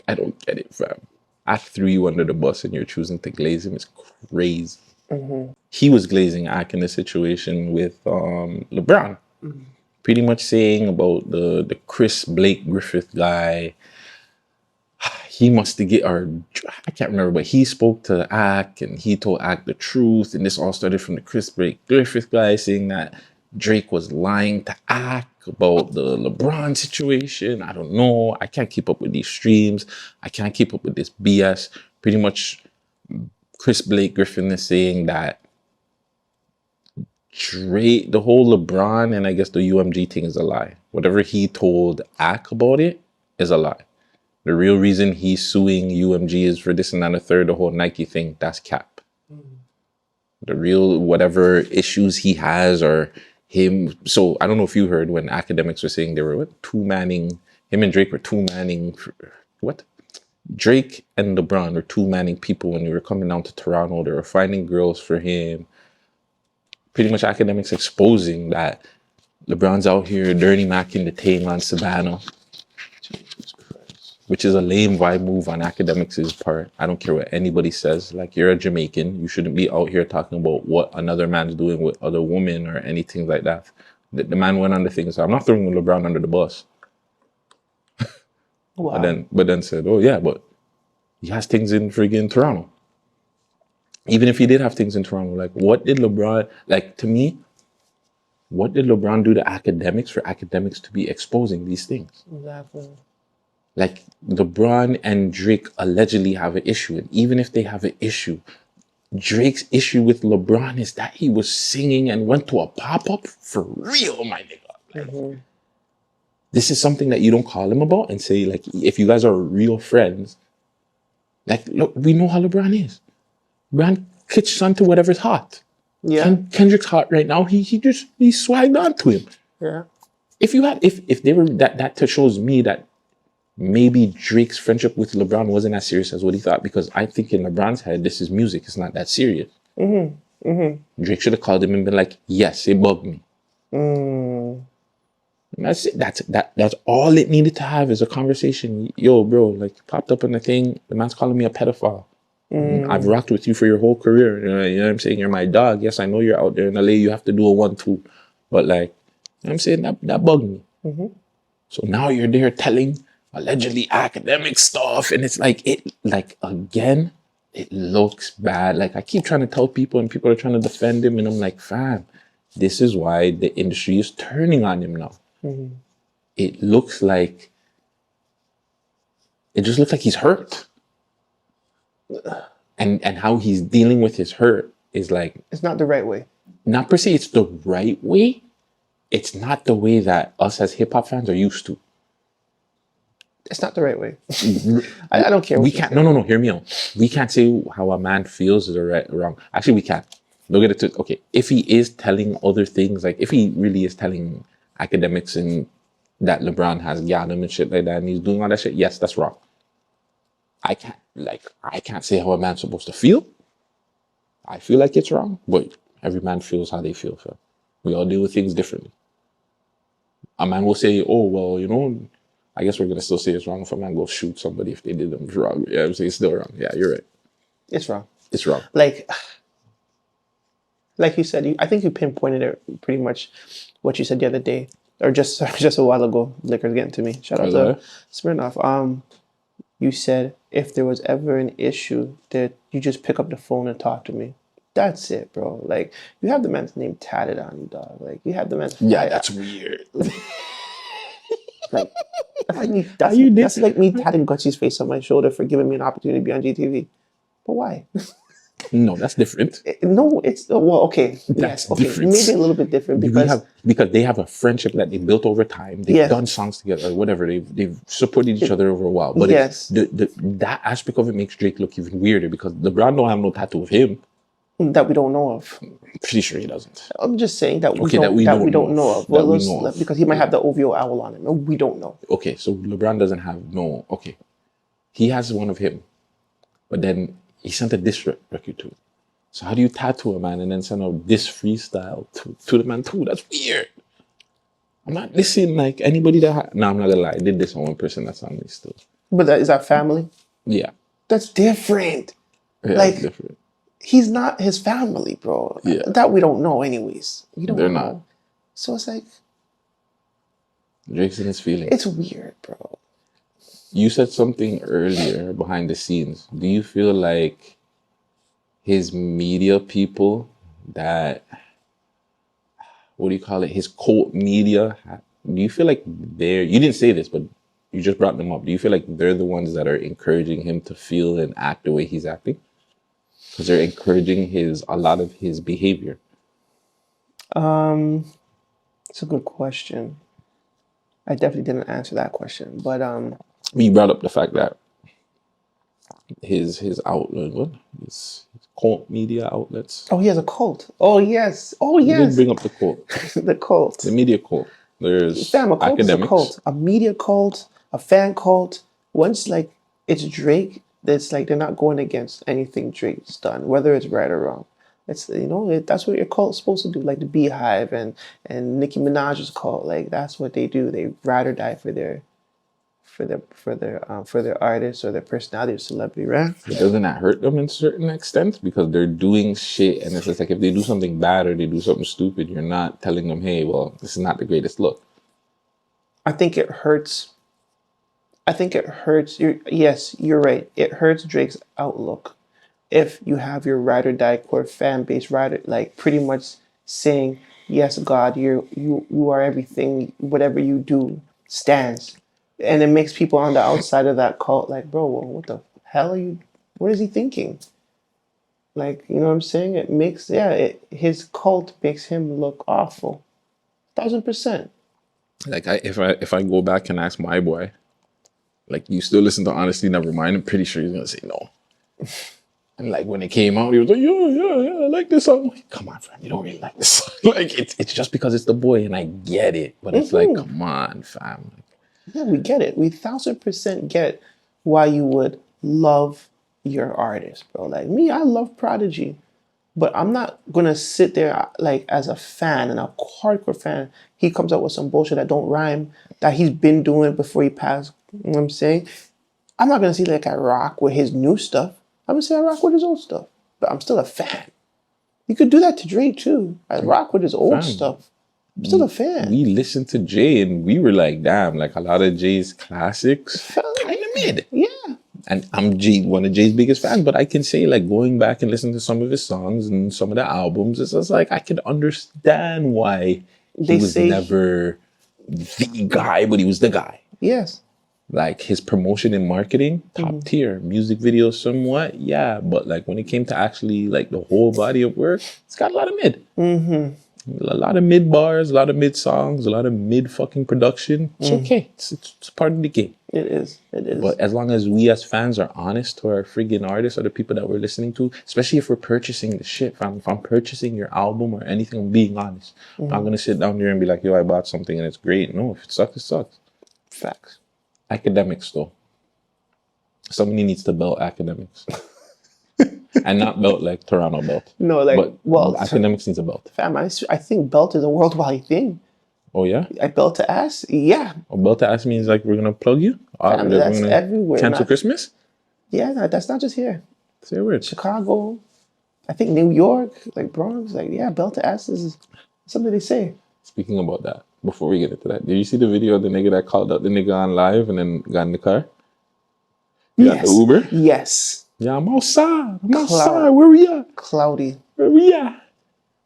I don't get it, fam. I threw you under the bus and you're choosing to glaze him. It's crazy. He was glazing Ak in the situation with LeBron. Pretty much saying about the Chris Blake Griffith guy. He must have or I can't remember, but he spoke to Ak and he told Ak the truth. And this all started from the Chris Blake Griffith guy saying that Drake was lying to Ak about the LeBron situation. I don't know. I can't keep up with these streams. I can't keep up with this BS. Pretty much Chris Blake Griffin is saying that Drake, the whole LeBron and I guess the UMG thing is a lie. Whatever he told Ak about it is a lie. The real reason he's suing UMG is for this and that and the third, the whole Nike thing, that's cap. The real whatever issues he has or him. So I don't know if you heard when Akademiks were saying they were two-manning, him and Drake were two-manning, Drake and LeBron were two-manning people when they were coming down to Toronto. They were finding girls for him. Pretty much Akademiks exposing that LeBron's out here dirty macking the thing on Savannah. Which is a lame vibe move on Akademiks' part. I don't care what anybody says. Like, you're a Jamaican. You shouldn't be out here talking about what another man's doing with other women or anything like that. The man went on the thing. So I'm not throwing LeBron under the bus. Wow. But then said, oh yeah, but he has things in friggin' Toronto. Even if he did have things in Toronto, like what did LeBron, like to me, what did LeBron do to Akademiks for Akademiks to be exposing these things? Exactly. Like LeBron and Drake allegedly have an issue. And even if they have an issue, Drake's issue with LeBron is that he was singing and went to a pop-up for real, my nigga. Like, this is something that you don't call him about and say, like, if you guys are real friends, like, look, we know how LeBron is. LeBron catches on to whatever's hot. Yeah. Kendrick's hot right now. He swagged on to him. Yeah. If they were that shows me that maybe Drake's friendship with LeBron wasn't as serious as what he thought, because I think in LeBron's head, this is music. It's not that serious. Drake should have called him and been like, yes, it bugged me. And that's it. That's all it needed to have is a conversation. Yo, bro, like popped up on the thing. The man's calling me a pedophile. I've rocked with you for your whole career. You know what I'm saying? You're my dog. Yes, I know you're out there in LA. You have to do a 1-2. But like, you know what I'm saying? That bugged me. So now you're there telling allegedly academic stuff, and it's like again, it looks bad. Like I keep trying to tell people, and people are trying to defend him, and I'm like, fam, this is why the industry is turning on him now. It just looks like he's hurt, and how he's dealing with his hurt is like, it's not the right way. Not per se it's the right way. It's not the way that us as hip hop fans are used to. It's not the right way. I don't care. We can't. No. Hear me out. We can't say how a man feels is right or wrong. Actually, we can't. Look at it. Okay, if he is telling other things, like if he really is telling Akademiks and that LeBron has got him and shit like that, and he's doing all that shit, yes, that's wrong. I can't say how a man's supposed to feel. I feel like it's wrong, but every man feels how they feel. So we all deal with things differently. A man will say, "Oh well, you know." I guess we're going to still say it's wrong if a man goes shoot somebody if they did them wrong. Yeah, I'm saying it's still wrong. Yeah, you're right. It's wrong. It's wrong. Like you said, I think you pinpointed it pretty much what you said the other day, or just a while ago. Liquor's getting to me. Shout out to Smirnoff. You said if there was ever an issue that you just pick up the phone and talk to me. That's it, bro. Like, you have the man's name tatted on you, dog. Like, you have the man's... Yeah, that's weird. Like, that's like me tatting Gucci's face on my shoulder for giving me an opportunity to be on GTV. But why? No, that's different. No, it's well, okay. That's yes, okay, different. Maybe a little bit different because they have a friendship that they built over time. They've done songs together, or whatever. They've supported each other over a while. But that aspect of it makes Drake look even weirder because LeBron don't have no tattoo of him that we don't know of. Pretty sure he doesn't. I'm just saying that we don't know of. Well, because he might have the OVO owl on him. We don't know. Okay, so LeBron doesn't have no. Okay, he has one of him, but then he sent a diss record to it. So how do you tattoo a man and then send out this freestyle to the man too? That's weird. I'm not listening like anybody that... No, I'm not gonna lie. I did this on one person that's on me still. But is that family? Yeah. That's different. Yeah, Like, it's different. he's not his family, bro. Yeah. That we don't know, anyways. We don't They're know. not. So it's like, Drake's in his feelings. it's weird, bro. You said something earlier behind the scenes. Do you feel like his media people that, what do you call it? His cult media, do you feel like you didn't say this, but you just brought them up. Do you feel like they're the ones that are encouraging him to feel and act the way he's acting? Because they're encouraging a lot of his behavior. It's a good question. I definitely didn't answer that question, but You brought up the fact that his outlet, his cult media outlets. oh, he has a cult. Oh yes. Oh You did yes. bring up the cult, The cult. the media cult. There's Fam, a cult is a Akademiks. cult. A media cult, a fan cult. Once like it's Drake, it's like they're not going against anything Drake's done, whether it's right or wrong. It's that's what your cult's supposed to do, like the Beehive and Nicki Minaj's cult. Like that's what they do. They ride or die for their artists or their personality or celebrity, right? But doesn't that hurt them in certain extent? Because they're doing shit, and it's just like if they do something bad or they do something stupid, you're not telling them, hey, well, this is not the greatest look. I think it hurts. I think it hurts. Yes, you're right. It hurts Drake's outlook if you have your ride or die core fan base rider like pretty much saying, "Yes, God, you are everything. Whatever you do stands," and it makes people on the outside of that cult like, "Bro, well, what the hell are you? What is he thinking?" Like, you know what I'm saying? It makes his cult makes him look awful, 1,000%. Like if I go back and ask my boy, like, you still listen to Honestly Nevermind, I'm pretty sure he's gonna say no. And like when it came out, he was like, yeah, I like this song. I'm like, come on, fam, you don't really like this song. Like it's just because it's the boy, and I get it, but it's like, come on, fam. Yeah, we get it. We 1,000% get why you would love your artist, bro. Like me, I love Prodigy, but I'm not gonna sit there like as a fan and a hardcore fan. He comes out with some bullshit that don't rhyme that he's been doing before he passed. You know what I'm saying? I'm not gonna say like I rock with his new stuff. I'm gonna say I rock with his old stuff, but I'm still a fan. You could do that to Drake too. I rock with his old Fam, stuff. I'm still a fan. We listened to Jay and we were like, damn, like a lot of Jay's classics, kind of mid. Yeah. And I'm one of Jay's biggest fans, but I can say, like, going back and listening to some of his songs and some of the albums, it's just like I can understand why he was never the guy, but he was the guy. Yes. Like his promotion and marketing, top tier. Music videos, somewhat, yeah. But like when it came to actually like the whole body of work, it's got a lot of mid. A lot of mid bars, a lot of mid songs, a lot of mid fucking production. It's okay. It's part of the game. It is. It is. But as long as we as fans are honest to our friggin' artists or the people that we're listening to, especially if we're purchasing the shit, if I'm purchasing your album or anything, I'm being honest. I'm not gonna sit down there and be like, yo, I bought something and it's great. No, if it sucks, it sucks. Facts. Akademiks though. Somebody needs to belt Akademiks. And not belt like Toronto belt. No, like, but well, Akademiks needs a belt. Fam, I think belt is a worldwide thing. Oh yeah? I belt to ass? Yeah. Oh, belt to ass means like we're gonna plug you? Fam, that's everywhere. Cancel Christmas? Yeah, that's not just here. Say a word. Chicago, I think New York, like Bronx, like, yeah, belt to ass is something they say. Speaking about that, before we get into that, did you see the video of the nigga that called out the nigga on live and then got in the car? Got the Uber? Yes. Yeah, I'm outside. I'm outside. Where we at? Cloudy. Where we at?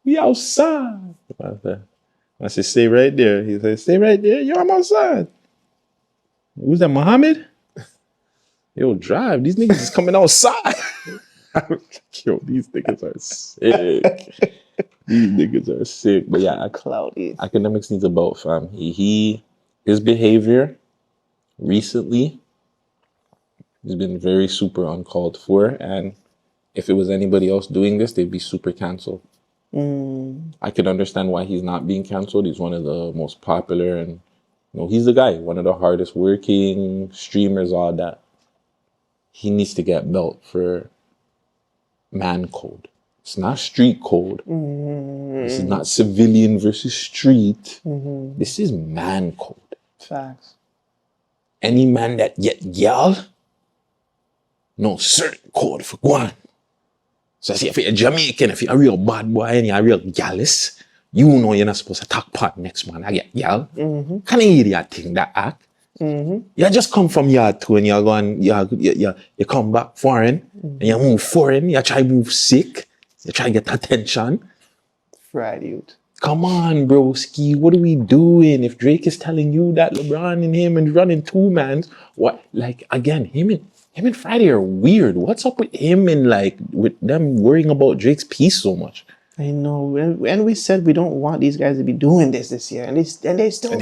We outside. I said, stay right there. He said, stay right there. Yo, I'm outside. Who's that, Muhammad? Yo, drive. These niggas is coming outside. Yo, these niggas are sick. These niggas are sick. But yeah, Cloudy. Akademiks needs a belt, fam. His behavior recently has been very super uncalled for. And if it was anybody else doing this, they'd be super canceled. I could understand why he's not being canceled. He's one of the most popular and he's the guy, one of the hardest working streamers, all that. He needs to get belt for man code. It's not street code. This is not civilian versus street. This is man code. Facts. any man that get gal, no certain code for go on. So see, if you're Jamaican, if you're a real bad boy and you're a real gallus, you know you're not supposed to talk part next man. I get gal. Kind of idiot thing that act. You just come from yard two and you're going, you come back foreign and you move foreign, you try to move sick, you try to get attention. Fried youth. Come on, broski, what are we doing? If Drake is telling you that LeBron and him and running two mans, what, like, again, him and Friday are weird. What's up with him and like with them worrying about Drake's piece so much? I know, and we said we don't want these guys to be doing this year, and they're still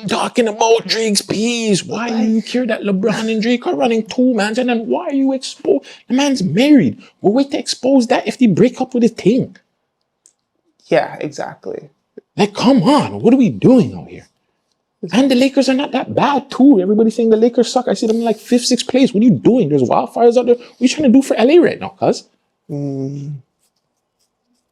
Talking about Drake's piece. Why do you care that LeBron and Drake are running two mans, and then why are you exposed? The man's married. We'll wait to expose that if they break up with his thing. Yeah, exactly. Like, come on, what are we doing out here? And the Lakers are not that bad too. Everybody's saying the Lakers suck. I see them in like 5th, 6th place. What are you doing? There's wildfires out there. What are you trying to do for LA right now, cuz?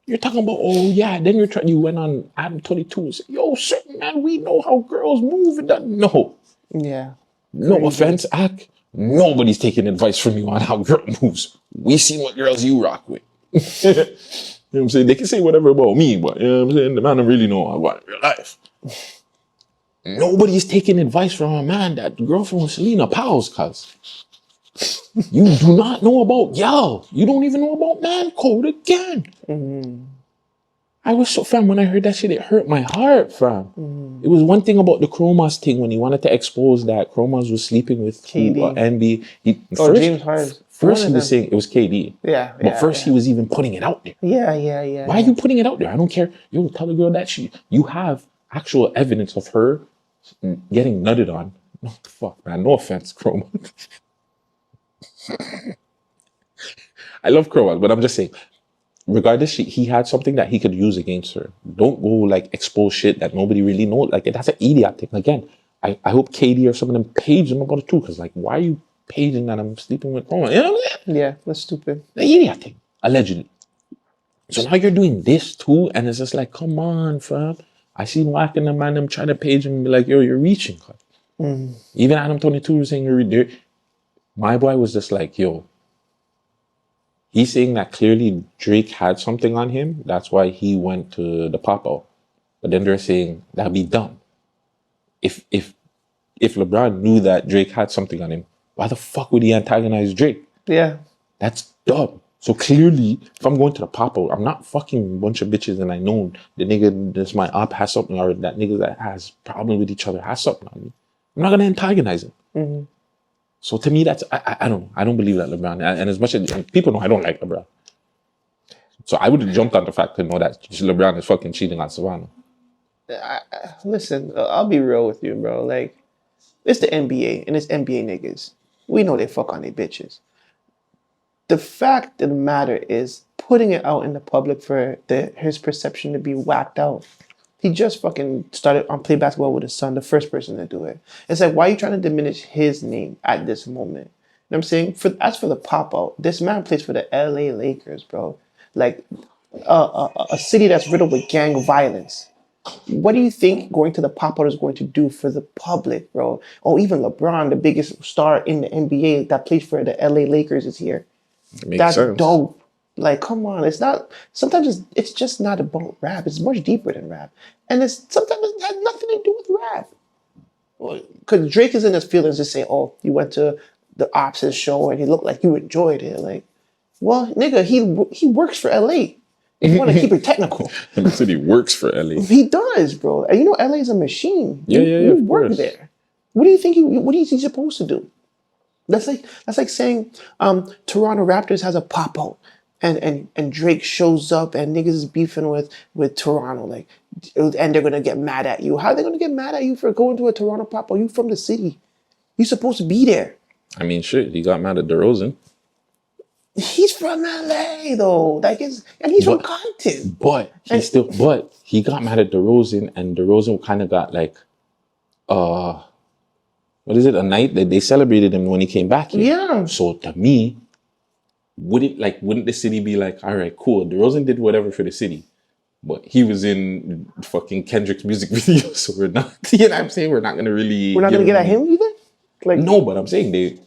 You're talking about, oh yeah, then you went on Adam 22 and said, yo, certain man, we know how girls move. And that. No. Yeah. No offense, Ak. Nobody's taking advice from you on how girl moves. We seen what girls you rock with. You know what I'm saying? They can say whatever about me, but you know what I'm saying? The man don't really know how I want in real life. Nobody's taking advice from a man that the girlfriend was Selena Powell's, cuz. You do not know about y'all. You don't even know about man code again. I was so, fam, when I heard that shit, it hurt my heart, fam. It was one thing about the Chromas thing when he wanted to expose that Chromas was sleeping with KD. NB. James Harden. First he was saying it was KD. Yeah. But first he was even putting it out there. Yeah. Why are you putting it out there? I don't care. Yo, tell the girl that you have actual evidence of her getting nutted on. No, fuck, man. No offense, Chroma. I love Chroma, but I'm just saying, regardless, he had something that he could use against her. Don't go like expose shit that nobody really knows. Like that's an idiot thing. Again, I hope Katie or some of them page them about it too. Because like, why are you paging that I'm sleeping with Chroma? You know what I'm saying? Yeah, that's stupid. The idiot thing, allegedly. So now you're doing this too, and it's just like, come on, fam. I seen whacking the man, them trying to page him and be like, yo, you're reaching. Even Adam 22 was saying you're there. My boy was just like, yo, he's saying that clearly Drake had something on him. That's why he went to the pop-out. But then they're saying that'd be dumb. If LeBron knew that Drake had something on him, why the fuck would he antagonize Drake? Yeah. That's dumb. So clearly, if I'm going to the pop-out, I'm not fucking a bunch of bitches and I know the nigga that's my op has something, or that nigga that has problem with each other has something on me. I'm not going to antagonize him. So to me, that's, I don't know. I don't believe that LeBron. And as much as people know I don't like LeBron. So I would have jumped on the fact to know that LeBron is fucking cheating on Savannah. Listen, I'll be real with you, bro. Like, it's the NBA and it's NBA niggas. We know they fuck on their bitches. The fact of the matter is putting it out in the public for his perception to be whacked out. He just fucking started on play basketball with his son, the first person to do it. It's like, why are you trying to diminish his name at this moment? You know what I'm saying? As for the pop-out, this man plays for the LA Lakers, bro. Like, a city that's riddled with gang violence. What do you think going to the pop-out is going to do for the public, bro? Oh, even LeBron, the biggest star in the NBA that plays for the LA Lakers, is here. That's sense. Dope. Like, come on, it's not. Sometimes it's just not about rap. It's much deeper than rap, and sometimes it has nothing to do with rap. Because Drake is in his feelings to say, "Oh, you went to the Ops' show and he looked like you enjoyed it." Like, well, nigga, he works for LA. If you want to keep it technical, he said he works for LA. He does, bro. And you know, LA is a machine. Yeah. You work there. What do you think? What is he supposed to do? That's like saying Toronto Raptors has a pop-out and Drake shows up and niggas is beefing with Toronto, like, and they're gonna get mad at you. How are they gonna get mad at you for going to a Toronto pop-out? You from the city. You supposed to be there. I mean, shit, he got mad at DeRozan. He's from LA though. Like, he's from Compton. But he got mad at DeRozan, and DeRozan kind of got like what is it? A night that they celebrated him when he came back here. Yeah. So to me, wouldn't the city be like, all right, cool, DeRozan did whatever for the city, but he was in fucking Kendrick's music video, so we're not. You know what I'm saying? We're not gonna get at him either. Like, No, but I'm saying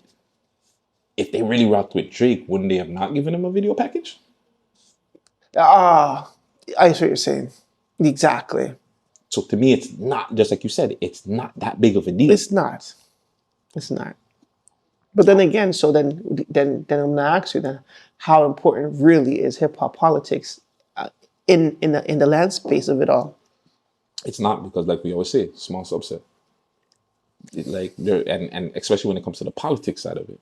if they really rocked with Drake, wouldn't they have not given him a video package? ah, I see what you're saying. Exactly. So to me, it's not, just like you said, it's not that big of a deal. It's not. It's not. But then again, so then I'm gonna ask you then, how important really is hip hop politics in the land space of it all? It's not, because, like we always say, small subset. Like there, and especially when it comes to the politics side of it.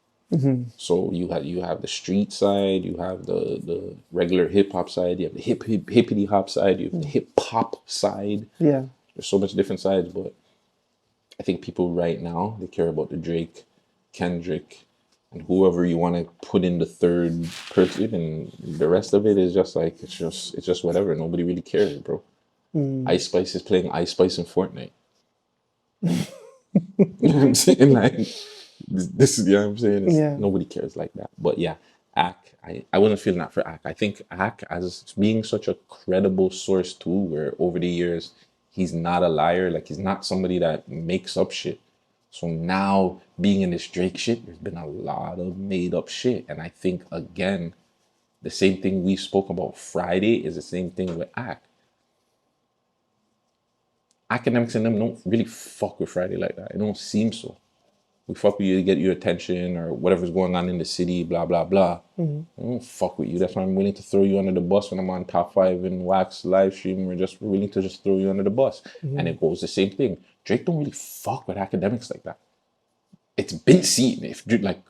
So you have the street side, you have the regular hip hop side, you have the hippity hop side, you have the hip hop side. Yeah. There's so much different sides, but I think people right now, they care about the Drake, Kendrick, and whoever you want to put in the third person, and the rest of it is just like it's just whatever. Nobody really cares, bro. Ice Spice is playing Ice Spice in Fortnite. You know what I'm saying? Like this is, you know what I'm saying? Yeah. Nobody cares like that. But yeah, Ack, I wasn't feeling that for Ack. I think Ack, as being such a credible source too, where over the years he's not a liar, like he's not somebody that makes up shit. So now being in this Drake shit, there's been a lot of made up shit. And I think again, the same thing we spoke about Friday is the same thing with Ack. Academics and them don't really fuck with Friday like that. It don't seem so. We fuck with you to get your attention or whatever's going on in the city, blah, blah, blah. I don't fuck with you. That's why I'm willing to throw you under the bus when I'm on Top 5 and Wax live stream. We're just willing to just throw you under the bus. And it goes the same thing. Drake don't really fuck with Academics like that. It's been seen. If like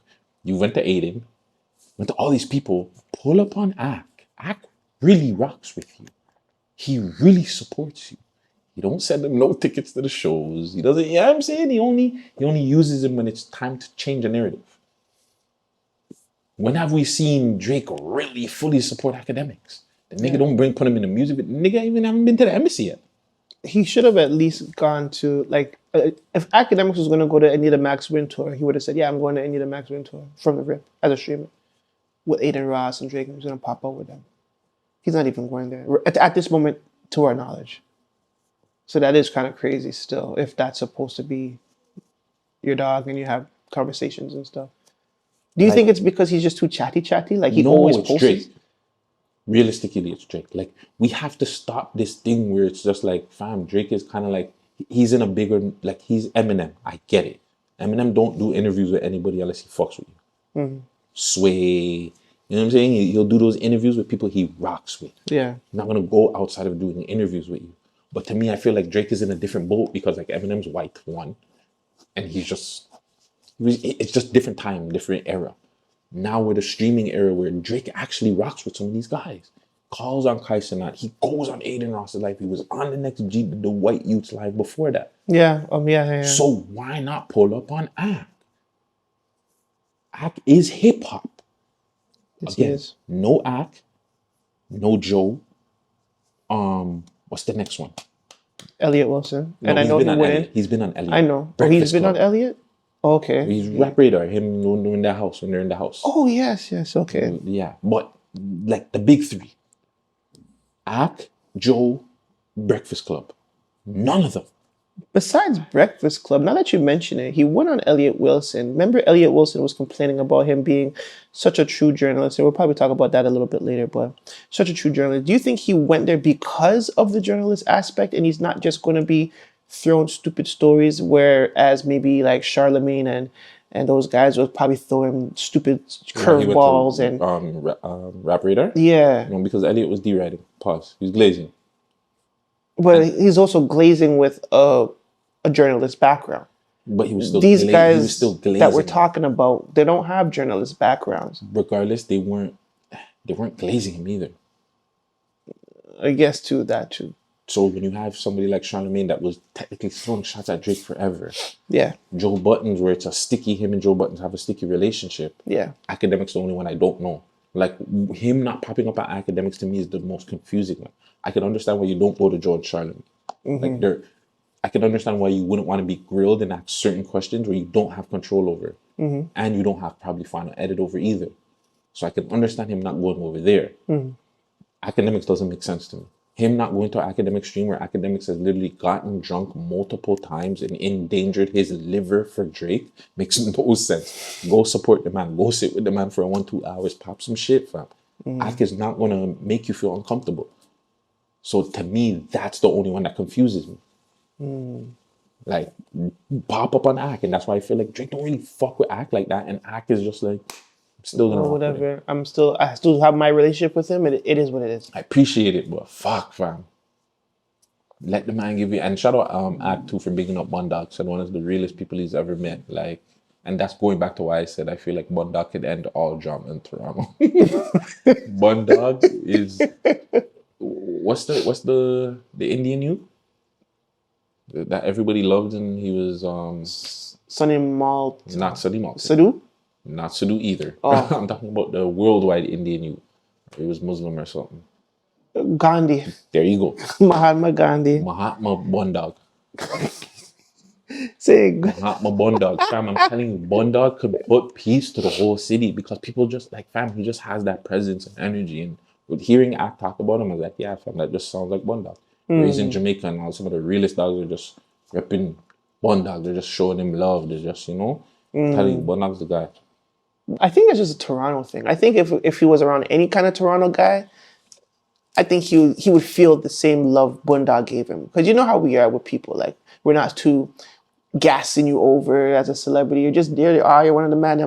you went to Aiden, went to all these people, pull up on Ack. Ack really rocks with you. He really supports you. He don't send him no tickets to the shows. He doesn't, you know what I'm saying? He only uses him when it's time to change a narrative. When have we seen Drake really fully support Academics? The nigga don't put him in the music, but the nigga even haven't been to the embassy yet. He should have at least gone to, like, if Academics was going to go to any of the Max Win tour, he would have said, yeah, I'm going to any of the Max Win tour from the rip as a streamer with Aiden Ross and Drake. He's going to pop up with them. He's not even going there at this moment, to our knowledge. So that is kind of crazy still, if that's supposed to be your dog and you have conversations and stuff. Do you think it's because he's just too chatty? Like he always it's posts? Drake. Realistically, it's Drake. Like, we have to stop this thing where it's just like, fam, Drake is kind of like, he's in a bigger, like, he's Eminem. I get it. Eminem don't do interviews with anybody unless he fucks with you. Sway, you know what I'm saying? He'll do those interviews with people he rocks with. Yeah. He's not going to go outside of doing interviews with you. But to me, I feel like Drake is in a different boat because, like, Eminem's white, one. And it's just different time, different era. Now we're the streaming era where Drake actually rocks with some of these guys. Calls on Kai Cenat. He goes on Aiden Ross's live. He was on the next G, the White Youth's live before that. Yeah. Yeah. So why not pull up on Ack? Ack is hip hop. Yes, Again, he is. no Ack, no Joe. What's the next one? Elliot Wilson. No, And I he's know been he on went Elliot. in. He's been on Elliot. I know. Breakfast He's been Club. on Elliot? Okay. He's Rap Radar, him in the house, when they're in the house. Oh, yes. Okay. Yeah, but like the big three. Ack, Joe, Breakfast Club. None of them. Besides Breakfast Club, now that you mention it, he went on Elliot Wilson. Remember, Elliot Wilson was complaining about him being such a true journalist, and we'll probably talk about that a little bit later, but such a true journalist. Do you think he went there because of the journalist aspect, and he's not just going to be throwing stupid stories, whereas maybe like Charlemagne and those guys would probably throw him stupid curveballs and... Rap Radar? Yeah. No, because Elliot was deriding. Pause. He was glazing. But he's also glazing with a journalist background. But he was still These guys he was still glazing. that we're talking about, they don't have journalist backgrounds. Regardless, they weren't glazing him either. I guess too, that too. So when you have somebody like Charlemagne that was technically throwing shots at Drake forever, Yeah. Joe Buttons, where it's a sticky, him and Joe Buttons have a sticky relationship. Yeah. Academics the only one I don't know. Like, him not popping up at Academics to me is the most confusing one. I can understand why you don't go to Joe and Charlemagne. Like, I can understand why you wouldn't want to be grilled and ask certain questions where you don't have control over, and you don't have probably final edit over either. So I can understand him not going over there. Academics doesn't make sense to me. him not going to academic stream where academics has literally gotten drunk multiple times and endangered his liver for Drake makes no sense. Go support the man. Go sit with the man for 1-2 hours. Pop some shit, fam. Ak is not gonna make you feel uncomfortable. So to me, that's the only one that confuses me. Like, pop up on Ak, and that's why I feel like Drake don't really fuck with Ak like that, and Ak is just like, I'm still gonna Or rock with him. whatever. I still have my relationship with him. It is what it is. I appreciate it, but fuck, fam. Let the man give you, and shout out Ak too for bigging up Bundog, said one of the realest people he's ever met. Like, and that's going back to why I said I feel like Bundog could end all drama in Toronto. Bundog is what's the Indian youth that everybody loved, and he was Sonny Malt. not Sadi Malta, Sadu? not Sudu either. Oh. I'm talking about the worldwide Indian youth. He was Muslim or something. Gandhi. There you go, Mahatma Gandhi. Mahatma Bundog. Say, Mahatma Bundog, fam. I'm telling you, Bundog could put peace to the whole city because people just like, fam. He just has that presence and energy. And with hearing Act talk about him, I was like, yeah, fam, that just sounds like Bundog. Raised in Jamaica, and all some of the realest dogs are just repping Bundog. They're just showing him love. They're just, telling you, Bundog's the guy. I think it's just a Toronto thing. I think if he was around any kind of Toronto guy, I think he would feel the same love Bundog gave him. Because you know how we are with people. Like, we're not too gassing you over as a celebrity. You're just there. You're one of the men.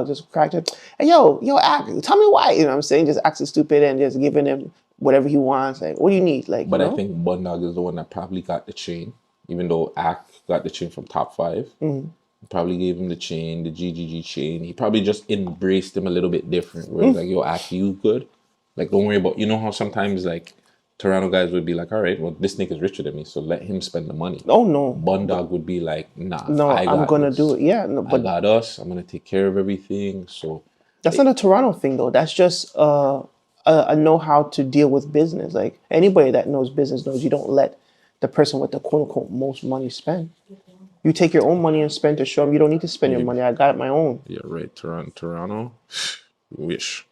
Just cracked it. Hey, yo, act. Tell me why. You know what I'm saying? Just acting stupid and just giving him whatever he wants. Like, what do you need? Like, But I think Bundog is the one that probably got the chain, even though Act got the chain from Top 5. Probably gave him the chain, the GGG chain. He probably just embraced him a little bit different. Where it's like, yo, Act, you good? Like, don't worry about, how sometimes like Toronto guys would be like, all right, well, this nigga's richer than me, so let him spend the money. Oh no. Bundog would be like, nah, No, I'm gonna do it. Yeah, no, I but got us. I'm gonna take care of everything. So that's not a Toronto thing though. That's just a know-how to deal with business. Like, anybody that knows business knows you don't let the person with the quote-unquote most money spend. You take your own money and spend to show them you don't need to spend your money. I got my own. yeah, right. Toronto. Wish.